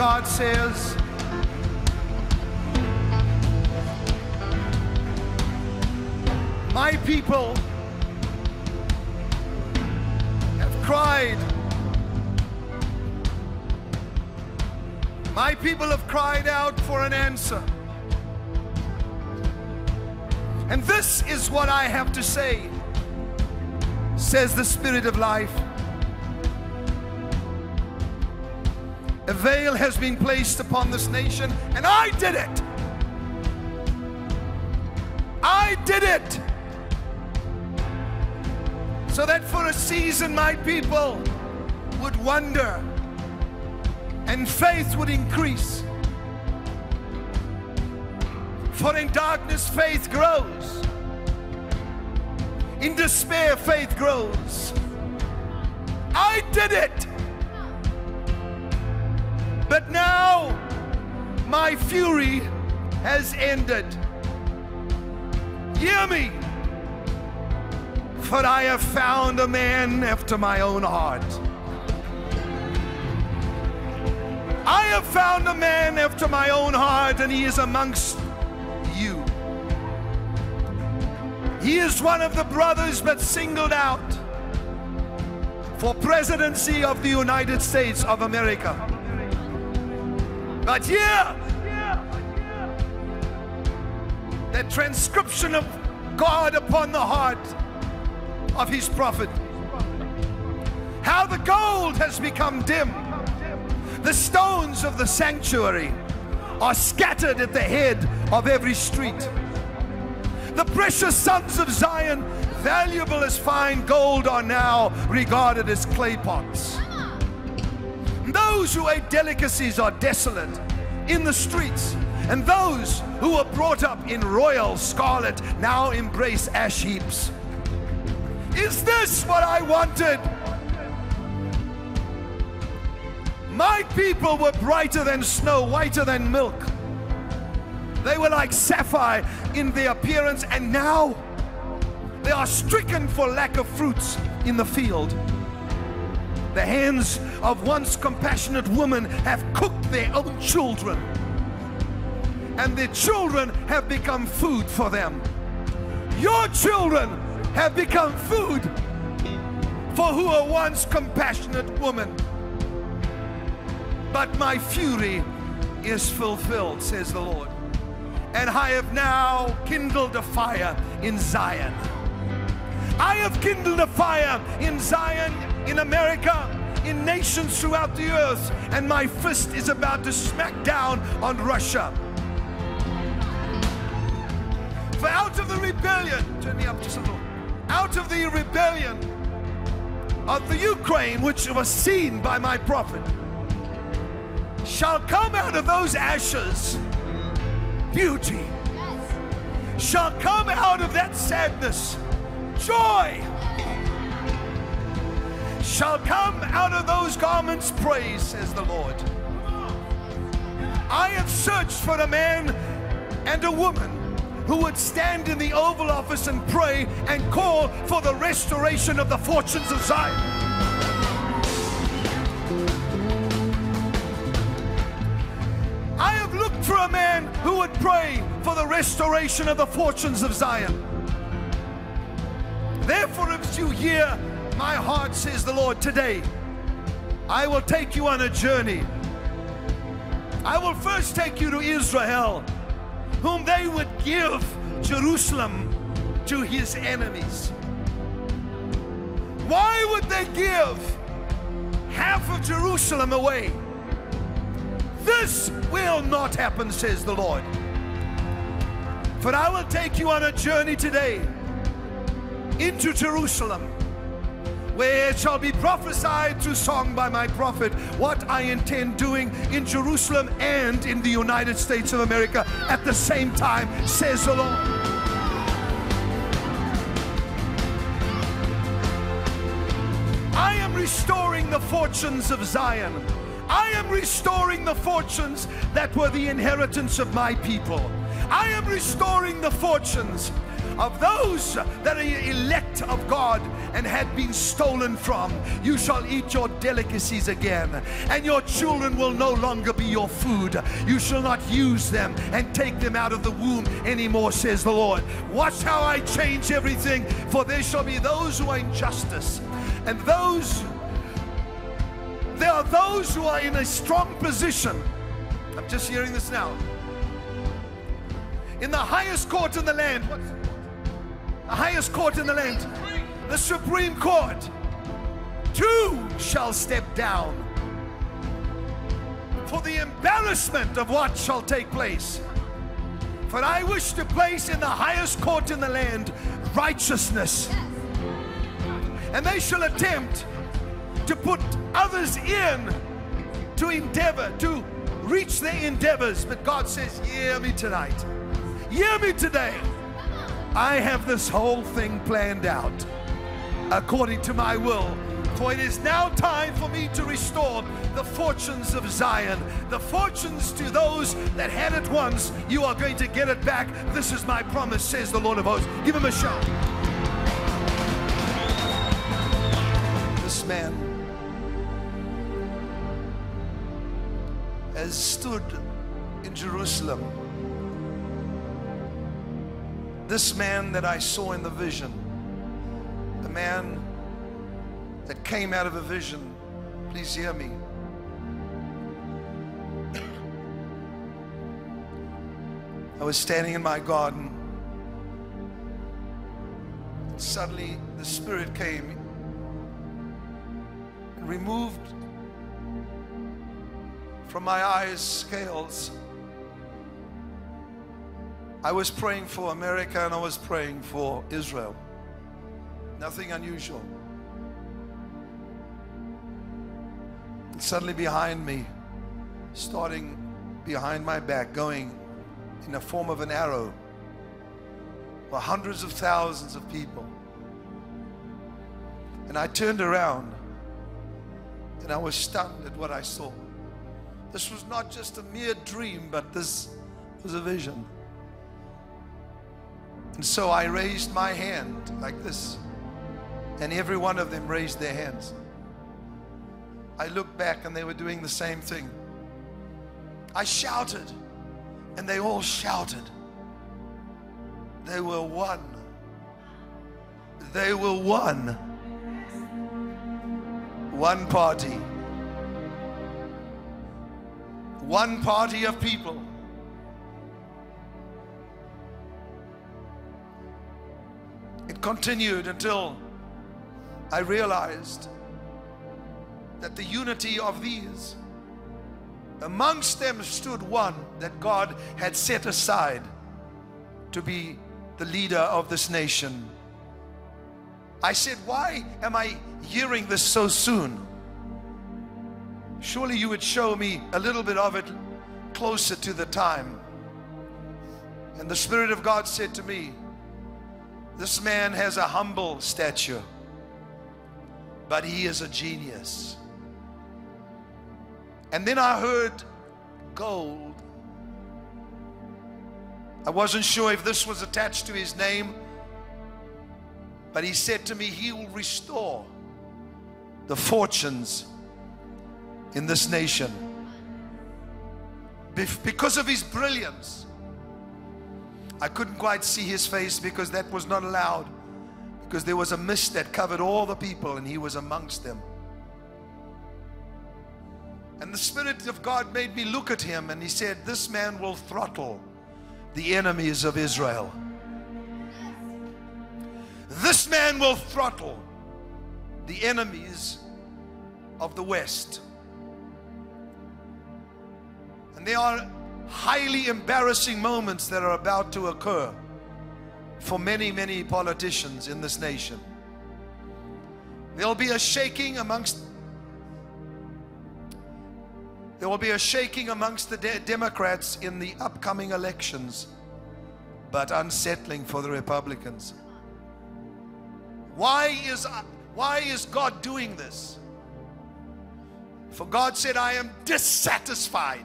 God says, my people have cried. My people have cried out for an answer. And this is what I have to say, says the Spirit of life. A veil has been placed upon this nation, and I did it. I did it. So that for a season my people would wonder and faith would increase. For in darkness faith grows. In despair faith grows. I did it. But now my fury has ended. Hear me. For I have found a man after my own heart. I have found a man after my own heart, and he is amongst you. He is one of the brothers but singled out for presidency of the United States of America. But here, the transcription of God upon the heart of his prophet. How the gold has become dim. The stones of the sanctuary are scattered at the head of every street. The precious sons of Zion, valuable as fine gold, are now regarded as clay pots. Those who ate delicacies are desolate in the streets, and those who were brought up in royal scarlet now embrace ash heaps. Is this what I wanted? My people were brighter than snow, whiter than milk. They were like sapphire in their appearance, and now they are stricken for lack of fruits in the field. The hands of once compassionate women have cooked their own children, and their children have become food for them. Your children have become food for who were once compassionate women. But my fury is fulfilled, says the Lord. And I have now kindled a fire in Zion. I have kindled a fire in Zion, in America, in nations throughout the earth. And my fist is about to smack down on Russia. For out of the rebellion, turn me up just a little, out of the rebellion of the Ukraine, which was seen by my prophet, shall come out of those ashes beauty. Shall come out of that sadness joy. Shall come out of those garments praise, says the Lord. I have searched for a man and a woman who would stand in the Oval Office and pray and call for the restoration of the fortunes of Zion. I have looked for a man who would pray for the restoration of the fortunes of Zion. Therefore, if you hear my heart, says the Lord, today, I will take you on a journey. I will first take you to Israel, whom they would give Jerusalem to his enemies. Why would they give half of Jerusalem away? This will not happen, says the Lord. For I will take you on a journey today into Jerusalem, where it shall be prophesied through song by my prophet what I intend doing in Jerusalem and in the United States of America at the same time, says the Lord. I am restoring the fortunes of Zion. I am restoring the fortunes that were the inheritance of my people. I am restoring the fortunes of those that are elect of God and had been stolen from. You shall eat your delicacies again, and your children will no longer be your food. You shall not use them and take them out of the womb anymore, says the Lord. Watch how I change everything, for there shall be those who are in justice, and there are those who are in a strong position. I'm just hearing this now. In the highest court in the land, the highest court in the land, the Supreme Court, two shall step down for the embarrassment of what shall take place. For I wish to place in the highest court in the land righteousness, and they shall attempt to put others in to endeavor, to reach their endeavors. But God says, hear me tonight. Hear me today. I have this whole thing planned out according to my will. For it is now time for me to restore the fortunes of Zion. The fortunes to those that had it once, you are going to get it back. This is my promise, says the Lord of hosts. Give him a shout. This man has stood in Jerusalem. This man that I saw in the vision, the man that came out of a vision, please hear me. I was standing in my garden. Suddenly the Spirit came and removed from my eyes scales. I was praying for America and I was praying for Israel. Nothing unusual. And suddenly behind me, starting behind my back, going in the form of an arrow, were hundreds of thousands of people. And I turned around and I was stunned at what I saw. This was not just a mere dream, but this was a vision. And so I raised my hand like this, and every one of them raised their hands. I looked back and they were doing the same thing. I shouted, and they all shouted. They were one. They were one. One party. One party of people. It continued until I realized that the unity of these, amongst them stood one that God had set aside to be the leader of this nation. I said, why am I hearing this so soon? Surely you would show me a little bit of it closer to the time. And the Spirit of God said to me, this man has a humble stature, but he is a genius. And then I heard gold. I wasn't sure if this was attached to his name, but he said to me, he will restore the fortunes in this nation because of his brilliance. I couldn't quite see his face because that was not allowed, because there was a mist that covered all the people and he was amongst them. And the Spirit of God made me look at him, and he said, this man will throttle the enemies of Israel. This man will throttle the enemies of the West. And there are highly embarrassing moments that are about to occur for many, many politicians in this nation. There'll be a shaking amongst the Democrats in the upcoming elections, but unsettling for the Republicans. Why is God doing this? For God said, I am dissatisfied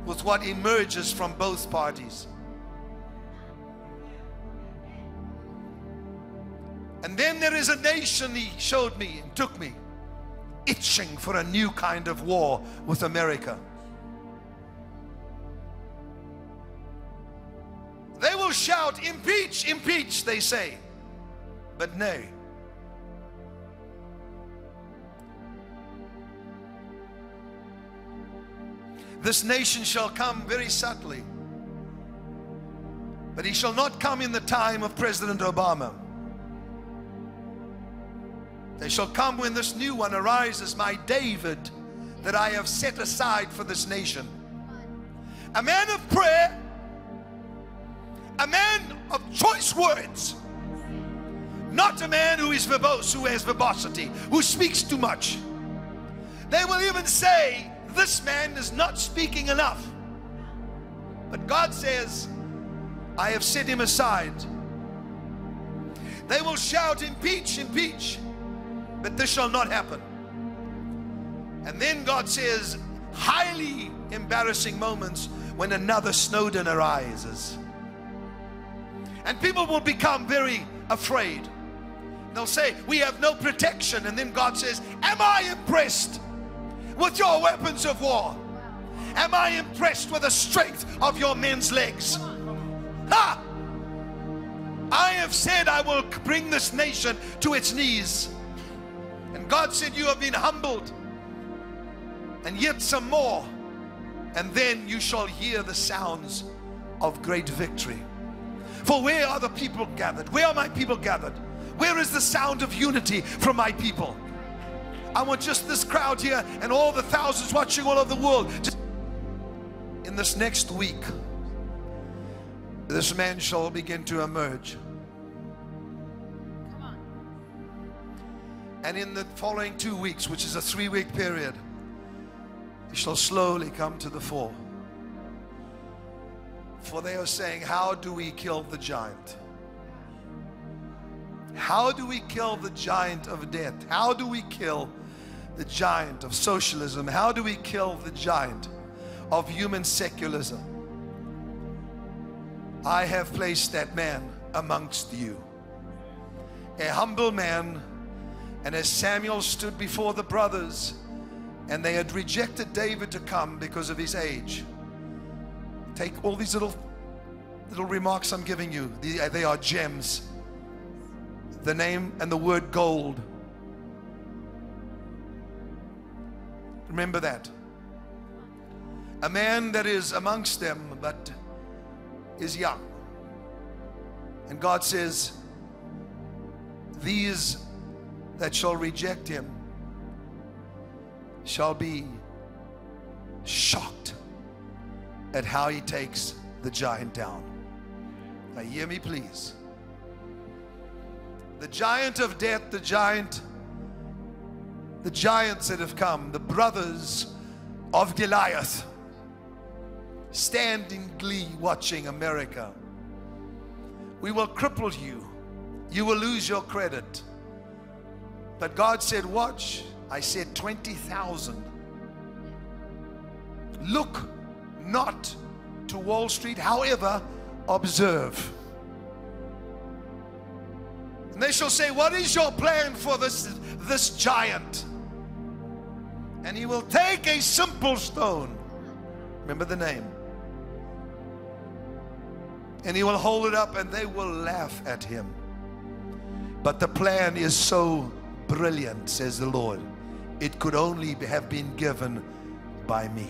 with what emerges from both parties. And then there is a nation, he showed me and took me, itching for a new kind of war with America. They will shout, impeach, impeach, they say, but nay. This nation shall come very subtly, but he shall not come in the time of President Obama. They shall come when this new one arises, my David, that I have set aside for this nation. A man of prayer, a man of choice words, not a man who is verbose, who has verbosity, who speaks too much. They will even say, this man is not speaking enough. But God says, I have set him aside. They will shout, impeach, impeach, but this shall not happen. And then God says, highly embarrassing moments when another Snowden arises. And people will become very afraid. They'll say, we have no protection. And then God says, am I impressed with your weapons of war? Am I impressed with the strength of your men's legs? Ha! I have said I will bring this nation to its knees. And God said, you have been humbled, and yet some more, and then you shall hear the sounds of great victory. For where are the people gathered? Where are my people gathered? Where is the sound of unity from my people? I want just this crowd here and all the thousands watching all over the world. Just in this next week, this man shall begin to emerge. And in the following 2 weeks, which is a 3-week period, he shall slowly come to the fore. For they are saying, how do we kill the giant? How do we kill the giant of death? How do we kill the giant of socialism? How do we kill the giant of human secularism? I have placed that man amongst you, a humble man. And as Samuel stood before the brothers, and they had rejected David to come because of his age. Take all these little remarks I'm giving you. They are gems. The name and the word gold. Remember that. A man that is amongst them but is young. And God says, these that shall reject him shall be shocked at how he takes the giant down. Now hear me please. The giant of death, the giants that have come, the brothers of Goliath, stand in glee watching America. We will cripple you. You will lose your credit. But God said, watch. I said 20,000. Look not to Wall Street, however, observe. And they shall say, what is your plan for this giant? And he will take a simple stone. Remember the name. And he will hold it up and they will laugh at him. But the plan is so brilliant, says the Lord. It could only have been given by me.